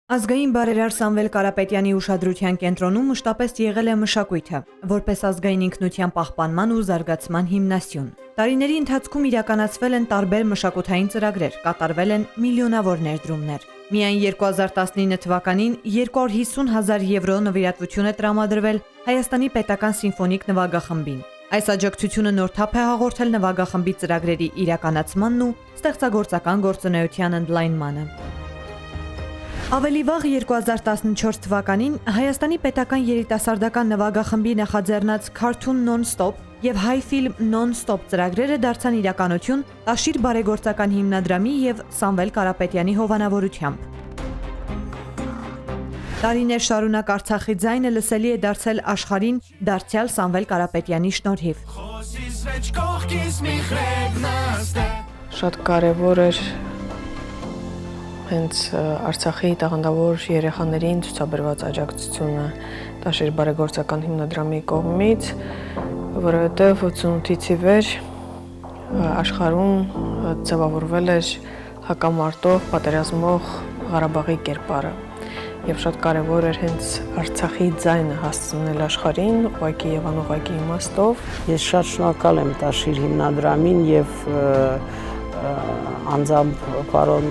Ազգային բարերար Սամվել Կարապետյանի ուշադրության կենտրոնում մշտապես եղել է մշակույթը, որպես ազգային ինքնության պահպանման ու զարգացման հիմնասյուն։ Տարիների ընթացքում իրականացվել են տարբեր մշակութային ծրագրեր, կատարվել են միլիոնավոր ներդրումներ։ Միայն 2019 թվականին 250,000 եվրո նվիրատվություն է տրամադրվել Հայաստանի պետական սիմֆոնիկ նվագախմբին։ Այս աջակցությունը նոր թափ է հաղորդել նվագախմբի ծրագրերի իրականացմանն ու ստեղծագործական գործունեության ընդլայնմանը։ Ավելի վաղ 2014 թվականին Հայաստանի պետական երիտասարդական նվագախմբի նախաձեռնած Cartoon Non-Stop և Հայ ֆիլմ Non-Stop ծրագրերը դարձան իրականություն Տաշիր բարեգործական հիմնադրամի և Սամվել Կարապետյանի հովանավորությամբ։ Տարիներ շարունակ Արցախի ձայնը լսելի է դարձել աշխարհին դարձյալ Սամվել Կարապետյանի շնորհիվ։ Շատ կարևոր էր հենց Արցախի տաղանդավոր երեխաներին ցուցաբերված աջակցությունը Տաշիր բարեգործական հիմնադրամի կողմից, որովհետև 88-ից ի վեր աշխարհում ձևավորվել էր հակամարտող, պատերազմող Ղարաբաղի կերպարը եւ շատ կարևոր էր հենց Արցախի ձայնը հասցնել աշխարհին ուղղակի եւ անուղղակի իմաստով։ Ես շատ շնորհակալ եմ Տաշիր հիմնադրամին եւ անձամբ պարոն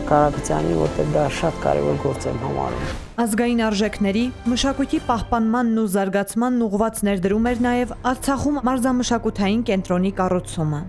Կարապետյանին, որտեղ դա շատ կարևոր գործ եմ համարում։ Ազգային արժեքների, մշակույթի պահպանմանն ու զարգացմանն ուղղված ներդրում էր նաև Արցախում մարզամշակութային կենտրոնի կառուցումը։